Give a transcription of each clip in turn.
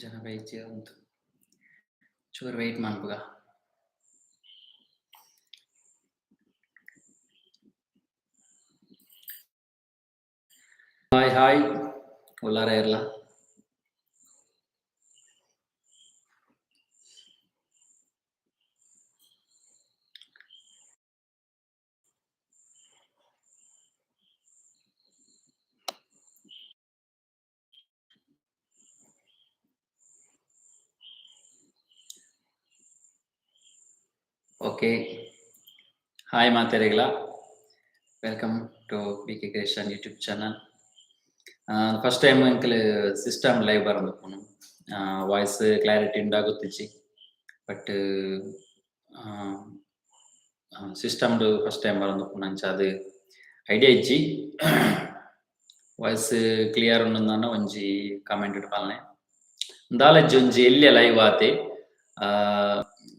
ಜನ ಬೈಚಿ ಉಂಟು ಚೂರು ವೆಯ್ಟ್ ಮಾಡ್ಬೇಕ. ಹಾಯ್ ಹಾಯ್ ಉಲ್ಲಾರ ಇರಲ್ಲ. ಓಕೆ, ಹಾಯ್ ಮಾತೆರೆಗಳ, welcome to BK creation YouTube channel. First time ಎಂಕಲ್ ಸಿಸ್ಟಮ್ ಲೈವ್ ಬರೋದು ವಾಯ್ಸ್ ಕ್ಲಾರಿಟಿ ಉಂಡಾಗುತ್ತಿಚ್ಚಿ, ಬಟ್ ಸಿಸ್ಟಮ್ಡು ಫಸ್ಟ್ ಟೈಮ್ ಬರೋದು ನಂಚ ಅದು ಐಡಿಯಾ ಇಜ್ಜಿ ವಾಯ್ಸ್ ಕ್ಲಿಯರ್ ಉಂಡು ಒಂಜಿ ಕಮೆಂಟ್ ಇಟ್ಪಾಲ್ನೆ ದಾಲಜ್ಜಿ ಒಂಜಿ ಎಲ್ಲಿಯ ಲೈವ್ ಆತೆ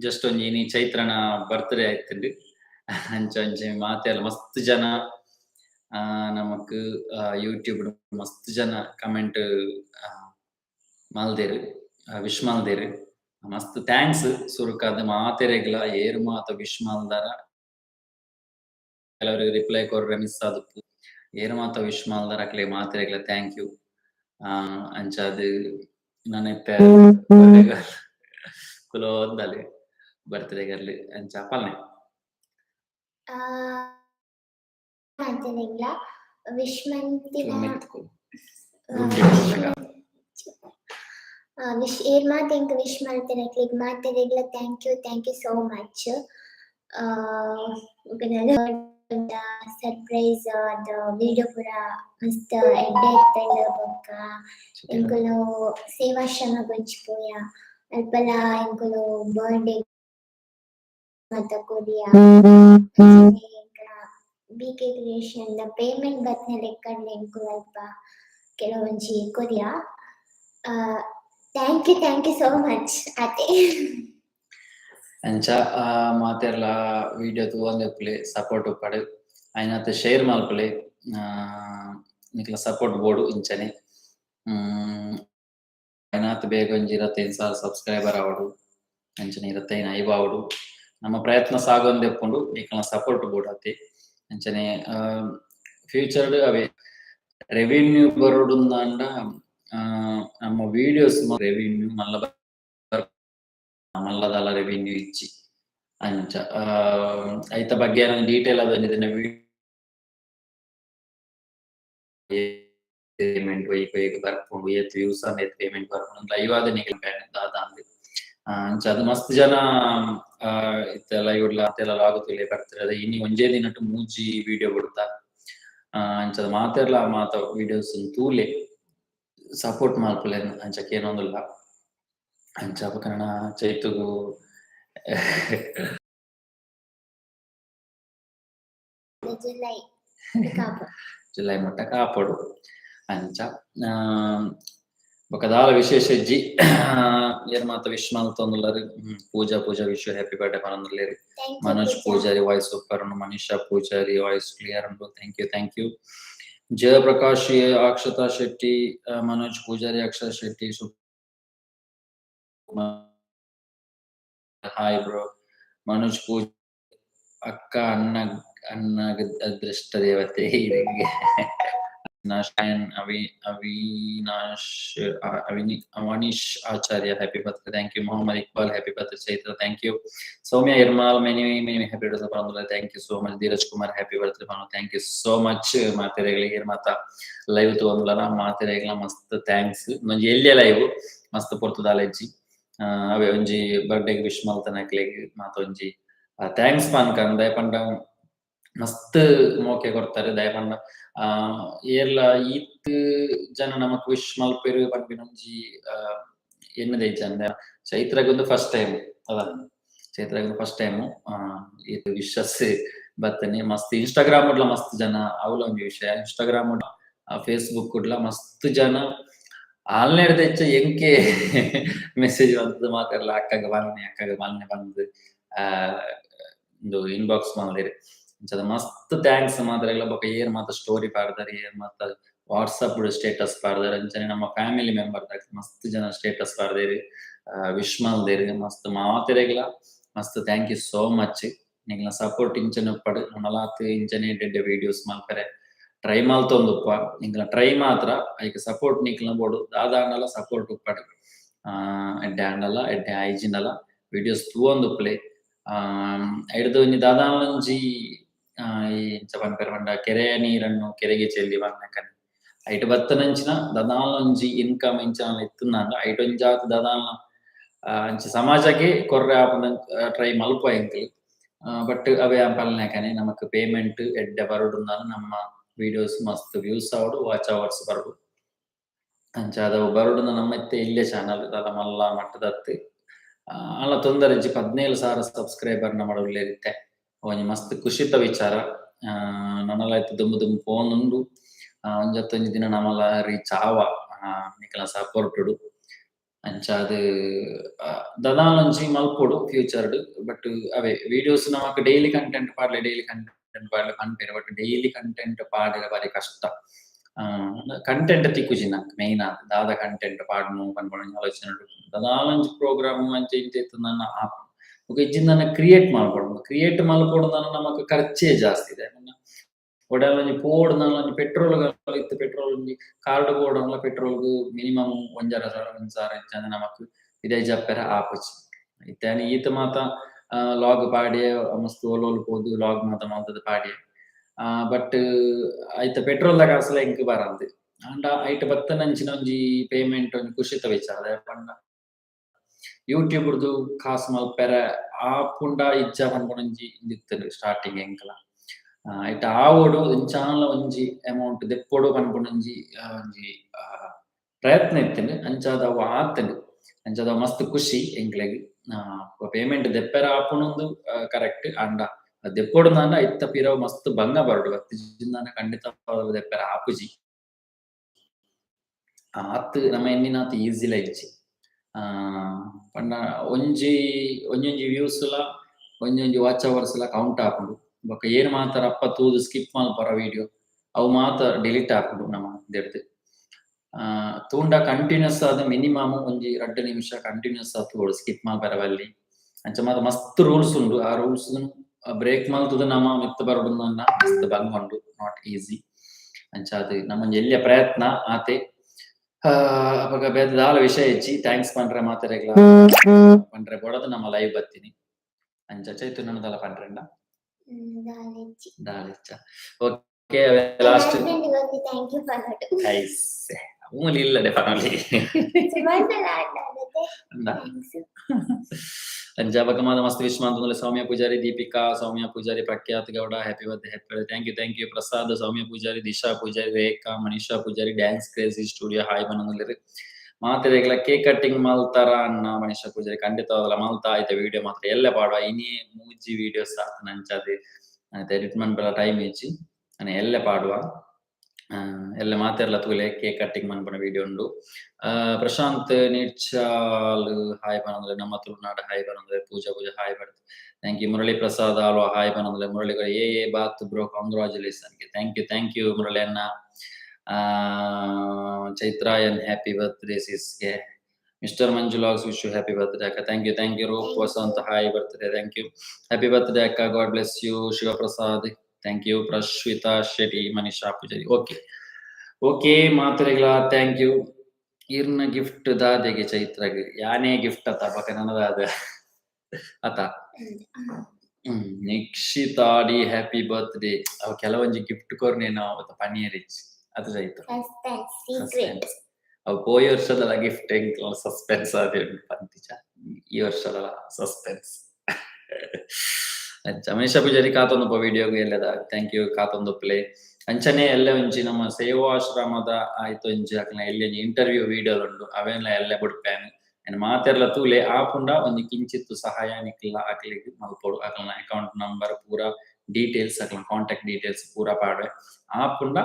ಜಸ್ಟ್ ಒಂಜಿ ಇನಿ ಚೈತ್ರನ ಬರ್ತ್ಡೇ ಆಯ್ತುಂಡು ಅಂಚ ಒಂಜಿ ಮಾತೆಲ್ಲ ಮಸ್ತ್ ಜನ ನಮಕ್ ಯೂಟ್ಯೂಬ್ ಮಸ್ತ್ ಜನ ಕಮೆಂಟ್ ಮಲ್ದೆರ್ ವಿಶ್ ಮಲ್ದೆರ್ ಮಸ್ತ್ ಥ್ಯಾಂಕ್ಸ್. ಸುರುಕಾದ ಮಾತೆರೆಗ್ಲ ಏರು ಮಾತ ವಿಶ್ ಮಲ್ದಾರ ಕೆಲವರು ರಿಪ್ಲೈ ಕೊರ್ರೆ ಮಿಸ್ ಆದುಪ್ಪು ಏರು ಮಾತ ವಿಶ್ ಮಲ್ದಾರ ಅಕ್ಲೆ ಮಾತೆರೆಗ್ಲ ಥ್ಯಾಂಕ್ ಯು. ಅಂಚಾದ್ ನನೆತ್ತೆ ಕುಲೋ ಒಂದಲೆ ಬರ್ತ್ಡೇ ಗರ್ಲಿ ಅಂಚ ಪಲ್ನೆ ಮಾತೆರೆಗ್ಲ ವಿಶ್ ಮಂತಿನ ವಿಶ್ ಏರ್ ಮಾತೆಂಕ ವಿಶ್ ಮಾಡ್ತೇನೆ ಕ್ಲಿಕ್ ಮಾತೆರೆಗ್ಲ thank you so much. Surprise ಅದ ವಿಡಿಯೋ ಪೂರ ಮಸ್ತ್ ಎಡ್ಡೆ ಇತ್ತಂಡ ಬೊಕ್ಕ ಎಂಕುಲು ಸೇವಾಶ್ರಮ ಗೊಂಚಿಪೋಯ ಅಲ್ಪಲ ಎಂಕುಲು ಬರ್ಡೇ ಮತ್ತ ಕೊರಿಯ BK ಕ್ರಿಯೇಷನ್ ದ ಪೇಮೆಂಟ್ ಬತ್ನೆ ಲೆಕ್ಕಂಡು ಎಂಕುಲು ಅಲ್ಪ ಕೆಲವೊಂಜಿ ಕೊರಿಯ. ಥ್ಯಾಂಕ್ ಯು ಸೋ ಮಚ್ ಅತೆ ಅಂಚ ಮಾತೆರ್ಲ ವಿಡಿಯೋ ತೂವೊಂದೆಪ್ಪುಲೆ ಸಪೋರ್ಟ್ ಉಪ್ಪಡ್ ಐನತ್ ಶೇರ್ ಮಲ್ಪುಲೆ ನಿಕ್ಲ ಸಪೋರ್ಟ್ ಬೋಡು ಇಂಚನೆ ಐನತ್ ಬೇಗ ಒಂಜಿ 25,000 ಸಬ್ಸ್ಕ್ರೈಬರ್ ಆವಡು ಅಂಚನೆ 25 ಆವಡು. ನಮ್ಮ ಪ್ರಯತ್ನ ಸಾಗೊಂದೆಪ್ಪುಂಡು ನಿಕ್ಲ ಸಪೋರ್ಟ್ ಬೋಡು ಅತೆ ಅಂಚನೆ ಫ್ಯೂಚರ್ಡ್ ಅವೇ ರೆವಿನ್ಯೂ ಬರೋಡುಂದಾಂಡ ನಮ್ಮ ವಿಡಿಯೋಸ್ ರೆವಿನ್ಯೂ ಮಲ್ಲದಲ ರೆವಿನ್ಯೂ ಇಚ್ಚಿ ಅಂಚ ಐತ ಬಗ್ಗೆ ಡೀಟೇಲ್ ಅದನ್ನ ಪೇಮೆಂಟ್ ವೈಕ್ ಬರ್ಪುಂಡು ಏತ್ ವ್ಯೂಸ್ ಏತ್ ಪೇಮೆಂಟ್ ಬರ್ಪುಂಡು ಲೈವ್ ಆದ ನಿಗಲ್ ದಾದಾಂದ್ ಅಂಚ ಅದು ಮಸ್ತ್ ಜನ ಇತ್ತ ಲೈವ್ ಅತ್ತೆಲ್ಲ ಆಗುತ್ತಿಲ್ಲ ಬರ್ತಿರೋದು ಇನಿ ಒಂಜೇ ದಿನಟ್ಟು ಮೂಜಿ ವಿಡಿಯೋ ಕೊಡ್ತಾ ಅಂಚದ ಮಾತೆರ್ಲ ಮಾತ ವಿಡಿಯೋಸ್ ತೂಲೆ ಸಪೋರ್ಟ್ ಮಾಡ್ಪುಲೆ ಅಂಚಕ್ಕೆ ಏನೊಂದಿಲ್ಲ ಅಂಚ ಕನ್ನಡ ಚೈತುಗು ಜುಲೈ ಮೊಟ್ಟ ಕಾಪಡು ಅಂಚ ಬೊಕದಾಲ ವಿಶೇಷ ಇಜ್ಜಿ ಏರ್ ಮಾತ ವಿಶ್ ಮಲ್ತೊಂದುಲ್ಲೆರ್ ಪೂಜಾ ವಿಶ್ ಹ್ಯಾಪಿ ಬರ್ಡೇ ಪನೊಂದುಲ್ಲೆರ್. ಮನೋಜ್ ಪೂಜಾರಿ ವಾಯ್ಸ್ ಸೂಪರ್ ಉಂಡು, ಮನೀಷಾ ಪೂಜಾರಿ ವಾಯ್ಸ್ ಕ್ಲಿಯರ್ ಉಂಡು. Thank you. Jayaprakash Akshata Shetty, Manoj Poojari, Akshata Shetty hi bro. Manoj Pooja ಅಕ್ಕ ಅಣ್ಣ ಅದೃಷ್ಟ ದೇವತೆ Avaneesh Acharya happy birthday. Thank you. Mohammed Iqbal happy birthday Chaitra. Thank you. Soumya ಇರ್ಮಾಲ್ ಮೆನಿ ಹ್ಯಾಪಿ ಬರ್ತ್ಡೇ ಪರಂದುಲ್ಲ. Thank you so much. Dheeraj Kumar happy birthday ಪರಂದು. Thank you so much. ಮಾತೆರೆಗಳಿಗೆ ಮಾತ ಲೈವ್ ತಗೊಂಡ್ಲ ಮಾತೆರೆಗಳ ಮಸ್ತ್ ಥ್ಯಾಂಕ್ಸ್. ಒಂಜಿ ಎಲ್ಲಿಯ ಲೈವ್ ಮಸ್ತ್ ಪೊರ್ತುದಾಲೆಜ್ಜಿ ಅವೇ ಒಂಜಿ ಬರ್ಡೇಗೆ ವಿಶ್ ಮಲ್ತನಕ್ಲೆಗ್ ಮಾತ ಒಂಜಿ ಥ್ಯಾಂಕ್ಸ್ ಪಾನ್ಕನ್ ದಯಪಂಡ ಮಸ್ತ್ ಮೋಕೆ ಕೊಡ್ತಾರೆ ದಯಪಂಡ ಏರ್ಲ ಈತ್ ಜನ ನಮಕ್ ವಿಶ್ ಮಲ್ಪೆರು ಪನ್ಪಿನೊಂಜಿ ಎನ್ನದೆ ಅಂದ ಚೈತ್ರಗೊಂದು ಫಸ್ಟ್ ಟೈಮ್ ಅದ ಚೈತ್ರಗೊಂದು ಫಸ್ಟ್ ಟೈಮು ಇದು ವಿಶಸ್ ಬರ್ತನೆ ಮಸ್ತ್ ಇನ್ಸ್ಟಾಗ್ರಾಮ್ ಉಡ್ಲ ಮಸ್ತ್ ಜನ ಅವಲ ಒಂಜಿ ವಿಷಯ ಇನ್ಸ್ಟಾಗ್ರಾಮ್ ಫೇಸ್ಬುಕ್ ಉಡ್ಲ ಮಸ್ತ್ ಜನ ಆಲ್ನೆಡ್ದ ಹೆಚ್ಚ ಎಂಕೆ ಮೆಸೇಜ್ ಬಂದದ್ದು ಮಾತಾಡಲ್ಲ ಅಕ್ಕಗ ಬಾಲ್ನೆ ಬಂದು ಒಂದು ಇನ್ಬಾಕ್ಸ್ ಮಾಡಿರಿ ಅಂಚದ ಮಸ್ತ್ ಥ್ಯಾಂಕ್ಸ್ ಮಾತ್ರ ಎಲ್ಲ ಬೊಕ ಏರ್ ಮಾತ ಸ್ಟೋರಿ ಪಾಡ್ದಾರೆ ಏರ್ ಮಾತ ವಾಟ್ಸಪ್ ಸ್ಟೇಟಸ್ ಪಾಡ್ದೆರ್ ಅಂಚನೆ ನಮ್ಮ ಫ್ಯಾಮಿಲಿ ಮೆಂಬರ್ ದಾಖಲೆ ಮಸ್ತ್ ಜನ ಸ್ಟೇಟಸ್ ಪಾಡ್ದೆರ್ ವಿಶ್ ಮಲ್ದೆರ್ ಮಸ್ತ್ ಮಾತೆರೆಗ್ಲ ಮಸ್ತ್ ಥ್ಯಾಂಕ್ ಯು ಸೋ ಮಚ್. ನಿಕ್ಲ ಸಪೋರ್ಟ್ ಇಂಚನೆ ಉಪ್ಪಡ್ ನಮಲಾತ್ ಇಂಚನೆ ಎಡ್ಡೆ ವಿಡಿಯೋಸ್ ಮಲ್ಪರೆ ಟ್ರೈ ಮಲ್ತೊಂದುಪ್ಪ ನಿಕ್ಲ ಟ್ರೈ ಮಾತ್ರ ಐಕ್ ಸಪೋರ್ಟ್ ನಿಕ್ಲ ಬೋಡು ದಾದಾಂಡಲ ಸಪೋರ್ಟ್ ಉಪ್ಪಡ್ ಎಡ್ಡೆ ಆಂಡಲ ಎಡ್ಡೆ ಐಜಿಂಡಲ ವಿಡಿಯೋಸ್ ತೂವೊಂದುಪ್ಲೆ ಐಡ್ದು ಒಂಜಿ ದಾದಾಂಡಲೊಂಜಿ ಈ ಇಂಚ ಪನ್ಪೆರ್ ಪಂಡ ಕೆರೆಯ ನೀರನ್ನು ಕೆರೆಗೆ ಚೆಲ್ಲಿ ಬನ್ನಕನೆ ಐಟ್ ಬತ್ತನಂಚಿನ ದಾದಾಂಡಲೊಂಜಿ ಇನ್ಕಮ್ ಇಂಚ ಇತ್ತುಂದಾಂಡ ಐಟ್ ಒಂಜಾತ್ ದಾದಾಂಡಲ ಅಂಚ ಸಮಾಜಕ್ಕೆ ಕೊರ್ರೆ ಆಪುನ ಟ್ರೈ ಮಲ್ಪುವ ಎಂಕ್ಲೆ ಬಟ್ ಅವೇ ಪಲ್ನಕನೆ ನಮಕ್ ಪೇಮೆಂಟ್ ಎಡ್ಡೆ ಬರೋಡುಂದಾನ ನಮ್ಮ ವಿಡಿಯೋಸ್ ಮಸ್ತ್ ವ್ಯೂಸ್ ಆವಡು ವಾಚ್ ಅವರ್ಸ್ ಬರೋಡು ಅಂಚ ಅದು ಬರೋಡುಂದ ನಮ್ಮತ್ತೆ ಇಲ್ಲೇ ಚಾನಲ್ ದಾದ ಮಲ್ಲ ಮಟ್ಟದತ್ತು ಅಲ್ಲ ತೊಂದರೆ 17,000 ಸಬ್ಸ್ಕ್ರೈಬರ್ ನಮ್ಮಡ ಉಳ್ಳೇರಿತ್ತೆ ಒಂಜಿ ಮಸ್ತ್ ಖುಷಿತ ವಿಚಾರ. ನನಲಾಯ್ತು ದುಂಬು ದುಂಬು ಫೋನ್ ಉಂಡು ಒಂಜತ್ತೊಂಜಿ ದಿನ ನಮಲ ರೀಚ್ ಆವ ನಿಕಲ ಸಪೋರ್ಟ್ಡು ಅಂಚ ಅದು ದಾದಾಂಡಲೊಂಜಿ ಮಲ್ಪೊಡು ಫ್ಯೂಚರ್ಡ್ ಬಟ್ ಅವೇ ವಿಡಿಯೋಸ್ ನಮಕ್ ಡೈಲಿ ಕಂಟೆಂಟ್ ಪಾಡ್ಲೆ ಪನ್ಪೆರ್ ಬಟ್ ಡೈಲಿ ಕಂಟೆಂಟ್ ಪಾಡ್ರೆ ಬಾರಿ ಕಷ್ಟ. ಕಂಟೆಂಟ್ ತಿಕ್ಕುಜಿ ನಂಕ್ ಮೈನ್ ಆದ್ ದಾದ ಕಂಟೆಂಟ್ ಪಾಡ್ನು ಪನ್ಪುನ ಆಲೋಚನೆ ಉಂಡು. ದಾದಾಂಡಲೊಂಜಿ ಪ್ರೋಗ್ರಾಮ್ ಅಂಚ ಇಂಚ ಇತ್ತುಂಡನ ಆಪುಂಡು ಬೊಕ ಇಜ್ಜಿಂದನ ಕ್ರಿಯೇಟ್ ಮಲ್ಪೊಡು ಕ್ರಿಯೇಟ್ ಮಲ್ಪೊಡುಂದನ ನಮಕ್ ಖರ್ಚೇ ಜಾಸ್ತಿ ಇದೆ. ಒಡಲ ಒಂಜಿ ಪೋಡುಂದಲ ಒಂಜಿ ಪೆಟ್ರೋಲ್ ಇತ್ತು ಪೆಟ್ರೋಲ್ ಒಂಜಿ ಕಾರ್ಡ್ ಪೋಡುಂಡಲ ಪೆಟ್ರೋಲ್ ಮಿನಿಮಮ್ 1,500 1,000 ಇಂಚ ನಮಕ್ ಇದೇ ಜಪ್ಪೆರ ಆಪುಜಿ ಇತ್ತೆನೆ ಈತ್ ಮಾತ ಲಾಗ್ ಪಾಡ್ಯೆ ಮಸ್ತ್ ಓಲೋಲ್ ಪೋದು ಲಾಗ್ ಮಾತ ಮಲ್ತದ್ ಪಾಡ್ಯೆ ಬಟ್ ಐತ ಪೆಟ್ರೋಲ್ ದ ಕಾಸಲ ಎಂಕ್ ಬರಂದ್ ಆಂಡ ಐಟ್ ಬತ್ತನಂಚಿನ ಒಂಜಿ ಪೇಮೆಂಟ್ ಒಂಜಿ ಖುಷಿತ ವಿಚಾರ ಪಂಡ ಯೂಟ್ಯೂಬ್‌ರ್ದು ಕಾಸ್ ಮಲ್ಪೆರೆ ಆಪುಂಡ ಇಜ್ಜ ಪನ್ಪುನಂಜಿ ಇಂದಿತ್ತೆರ್ ಸ್ಟಾರ್ಟಿಂಗ್ ಎಂಕಲ ಐಟ್ ಆವೊಡು ಇಂಚಾನ್ಲ ಒಂಜಿ ಅಮೌಂಟ್ ದೆಪ್ಪೊಡು ಪನ್ಪುನಂಜಿ ಒಂಜಿ ಪ್ರಯತ್ನ ಇತ್ತೆಂಡ್ ಅಂಚಾದ್ ಅವು ಆತೆಂಡ್ ಅಂಚಾದ್ ಅವು ಮಸ್ತ್ ಖುಷಿ ಎಂಕ್ಲೆಗ್ ಪೇಮೆಂಟ್ ದೆಪ್ಪರೆ ಆಪುನೊಂದು ಕರೆಕ್ಟ್ ಆಂಡ ದೆಪ್ಪೊಡುಂದಾಂಡ ಐತ ಪಿರವು ಮಸ್ತ್ ಬಂಗ ಬರಡು ಬತ್ತಿಜಿಂದಾನ ಖಂಡಿತ ದೆಪ್ಪರೆ ಆಪುಜಿ ಆತ್ ನಮ ಎನ್ನಿನಾತ್ ಈಸಿಲ ಇಜ್ಜಿ ಪಂಡ ಒಂಜೊಂಜಿ ವ್ಯೂಸ್ಲ ಒಂಜೊಂಜಿ ವಾಚ್ ಅವರ್ಸ್ಲ ಕೌಂಟ್ ಆಪುಂಡು ಬೊಕ ಏನ್ ಮಾತ ರಪ್ಪ ತೂದು ಸ್ಕಿಪ್ ಮಲ್ಪರ ವಿಡಿಯೋ ಅವು ಮಾತ ಡಿಲೀಟ್ ಆಪುಂಡು ನಮ ದೆರ್ದ್ ತೂಂಡ ಕಂಟಿನ್ಯೂಸ್ ಆದ್ ಮಿನಿಮಮ್ ಒಂಜಿ 2 ನಿಮಿಷ ಕಂಟಿನ್ಯೂಸ್ ಆದ್ ತೂವೊಡು ಸ್ಕಿಪ್ ಮಲ್ಪರೆ ಬಲ್ಲಿ ಅಂಚ ಮಾತ ಮಸ್ತ್ ರೂಲ್ಸ್ ಉಂಡು ಆ ರೂಲ್ಸ್ ಬ್ರೇಕ್ ಮಲ್ತುದು ನಮ ಮಿತ್ತ್ ಬರೋಡುಂದಾಂಡ ಮಸ್ತ್ ಬಂಗ ಉಂಡು ನಾಟ್ ಈಸಿ ಅಂಚ ಅದು ನಮ್ಮೊಂಜಿ ಎಲ್ಯ ಪ್ರಯತ್ನ ಆತೆ ಅಪಗ ಬೇತೆ ದಾಲ ವಿಷಯ ಇಜ್ಜಿ ಥ್ಯಾಂಕ್ಸ್ ಪನ್ರೆ ಮಾತೆರೆಗ್ಲ ಪನ್ರೆ ಬೋಡದು ನಮ್ಮ ಲೈವ್ ಬತ್ತಿನಿ ಅಂಚ ಚೈತು ನನ್ನದಲ ಪನ್ರೆಂಡ ದಾಲಿಚ್ಚ ಓಕೆ ಲಾಸ್ಟ್ ಥ್ಯಾಂಕ್ ಯು ಪನ್ನಡು ಐಸ್ ಮೂಲಿ ಇಲ್ಲಡೆ ಪನಲಿ ಅಂಚ ಬಕ ಮಾದ ಮಸ್ತ್ ವಿಶ್ ಮಂತುಂದಲೆ Soumya Poojari Deepika Soumya Poojari Prakhyat Gowda happy birthday thank you Prasad Soumya Poojari Disha Poojari Rekha Manisha Poojari dance crazy studio hi ಬನ್ನೊಂದುಲ್ಲೆರ್ ಮಾತೆರೆಗ್ಲ ಕೇಕ್ ಕಟ್ಟಿಂಗ್ ಮಲ್ತಾರ ಅನ್ನ ಮನೀಷಾ ಪೂಜಾರಿ ಖಂಡಿತವಾಗ್ಲ ಮಲ್ತಾ ಐತೆ ವಿಡಿಯೋ ಮಾತ್ರ ಎಲ್ಲ ಪಾಡುವ ಇನಿ ಮೂಜಿ ವಿಡಿಯೋಸ್ ಆತನ ಅಂಚಾದ್ ಎಡಿಟ್ ಮನ್ಪೆರ ಟೈಮ್ ಇಜ್ಜಿ ಅನೆ ಎಲ್ಲ ಪಾಡುವ ಎಲ್ಲ ಮಾತೆರ್ಲ ತೂಲೆ ಕೇಕ್ ಕಟ್ಟಿಂಗ್ ಮನ್ಪುನ ವಿಡಿಯೋ ಉಂಡು. ಪ್ರಶಾಂತ್ ನೀಡ್ಚಾಲ್ ಹಾಯ್ ಪನೊಂದುಲ್ಲೆ ನಮ್ಮ ತುಳುನಾಡು ಹಾಯ್ ಪನೊಂದುಲ್ಲೆ Pooja hi birth thank you Murali Prasad Alva hi ಪನೊಂದುಲ್ಲೆ ಮುರಳಿ ಬಾತ್ bro congratulation thank you Murali ಅನ್ನ. ಚೈತ್ರಾಯನ್ ಹ್ಯಾಪಿ ಬರ್ತ್ಡೇ ಸಿಸ್ಗೆ ಮಿಸ್ಟರ್ ಮಂಜು ಲಾಗ್ಸ್ ವಿಶ್ ಯು ಹ್ಯಾಪಿ ಬರ್ತ್ಡೇ ಅಕ್ಕ thank you Roop Vasant hi birthday thank you happy birthday ಅಕ್ಕ god bless you Shivaprasad thank you Prashvita Shetty Manisha Poojari okay ಮಾತೆರೆಗ್ಲ ಥ್ಯಾಂಕ್ ಯು ಇರ್ನ ಗಿಫ್ಟ್ ದಾದೆಗೆ ಚೈತ್ರಗೆ ಯಾನೇ ಗಿಫ್ಟ್ ಅತ್ತ ಬಕ ನನದಾದ ಅತ ನಿಕ್ಷಿತಾಡಿ ಹ್ಯಾಪಿ ಬರ್ತ್ಡೇ ಅವ ಕೆಲವೊಂಜಿ ಗಿಫ್ಟ್ ಕೊರ್ನೇನೋ ಅವತ್ತ ಪನೀರಿಚ್ ಅದು ಚೈತ್ರ ಅವು ಪೋಯಿ ವರ್ಷದ ಗಿಫ್ಟ್ ಎಂಕ್ಲ ಸಸ್ಪೆನ್ಸ್ ಆದ ಪಂತಿಚ ಈ ವರ್ಷದ ಸಸ್ಪೆನ್ಸ್ ಅಂಚ ಮನೀಷಾ ಪೂಜಾರಿ ಕಾತೊಂದು ವಿಡಿಯೋಗೆ ಎಲ್ಲದ ಥ್ಯಾಂಕ್ ಯು ಕಾತೊಂದು ಪ್ಲೇ ಅಂಚನೆ ಎಲ್ಲ ಒಂಜಿ ನಮ್ಮ ಸೇವಾಶ್ರಮದ ಆಯ್ತು ಒಂಜಿ ಅಕ್ಲ ಎಲ್ಲಿ ಇಂಟರ್ವ್ಯೂ ವಿಡಿಯೋ ಉಂಡು ಅವೆಲ್ಲ ಎಲ್ಲ ಬುಡ್ಪೇನೆ ಏನು ಮಾತೆರ್ಲ ತೂಲೆ ಆಪುಂಡ ಒಂದು ಕಿಂಚಿತ್ತು ಸಹಾಯ ನಿಕ್ಲ ಅಕ್ಲಿಗೆ ಮಲ್ಪೊಡು ಅಕ್ಲನ ಅಕೌಂಟ್ ನಂಬರ್ ಪೂರ ಡೀಟೇಲ್ಸ್ ಅಕ್ಲ ಕಾಂಟ್ಯಾಕ್ಟ್ ಡೀಟೇಲ್ಸ್ ಪೂರ ಪಾಡ್ವೆ ಆಪುಂಡ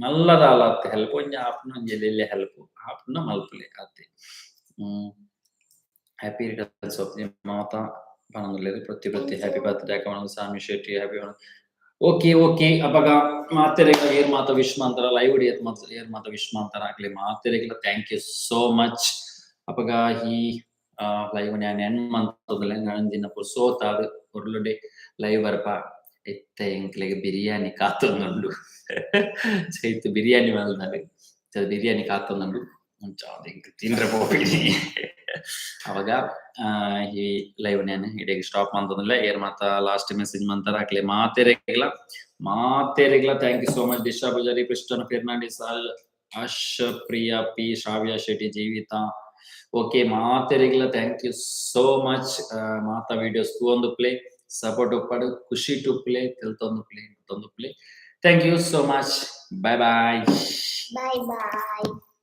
ಮಲ್ಲದಾಲ ಅತ್ತೆ ಹೆಲ್ಪ್ ಒಂಜಿ ಆಪುಂಡ ಒಂಜಿ ಎಲ್ಲೆಲ್ಲೆ ಹೆಲ್ಪ್ ಆಪುಂಡ ಮಲ್ಪುಲೆ ಅತ್ತೆ ಹ್ಯಾಪಿ ರಿಟರ್ನ್ಸ್ ಆಫ್ ದಿ ಮಾತಾ ಪನೊಂದುಲ್ಲೆರ್ ಪ್ರತಿ ಹ್ಯಾಪಿ ಬರ್ತ್ಡೇ ಅಕ್ಕ ಸಾಮಿ ಶೆಟ್ಟಿ ಹ್ಯಾಪಿ ಓಕೆ ಅವಾಗ ಮಾತೆರೆಗ್ಲ ಏರ್ ಮಾತ ವಿಶ್ ಮಾಡ್ತಾರ ಲೈವ್ ಏರ್ ಮಾತ ವಿಶ್ ಮಾಡ್ತಾರ ಆಗ್ಲಿ ಮಾತೆರೆಗ್ಲ ಥ್ಯಾಂಕ್ ಯು ಸೋ ಮಚ್ ಅಪಗ ಈ ಲೈವ್ ನಾನು ಎನ್ ಮಂತದಲ್ಲ ನಂಜಿನ ಸೋತಾದು ಉರುಳುಡೆ ಲೈವ್ ಬರ್ಪ ಎತ್ತ ಎಂಕ್ಲೆಗೆ ಬಿರಿಯಾನಿ ಕಾತೊಂದುಂಡು ಚೈತು ಬಿರಿಯಾನಿ ಮಲ್ನಾಡು ಬಿರಿಯಾನಿ ಕಾತೊಂದುಂಡು ತಿಂದ್ರೆ ಪೋಪಿಡಿ ಅವಾಗ ಈ ಲೈವ್ ನಾನು ಇಡೀ ಸ್ಟಾಪ್ ಮಾಡ್ತದಲ್ಲ ಏರ್ ಮಾತ ಲಾಸ್ಟ್ ಮೆಸೇಜ್ ಮಂತಾರ ಹಾಕ್ಲಿ ಮಾತೆರೆಗ್ಲ thank you so much Disha Poojari Kristen Fernandes Ash Priya P Shravya Shetty Jeevitha okay ಮಾತೆರೆಗ್ಲ ಥ್ಯಾಂಕ್ ಯು ಸೋ ಮಚ್ ಮಾತಾ ವಿಡಿಯೋಸ್ ಒಂದು ಪ್ಲೇ ಸಪೋರ್ಟ್ ಉಪ್ಪಡು ಖುಷಿ ಟು ಪ್ಲೇ ತೆಲ್ತೊಂದು play thank you so much bye Bye bye.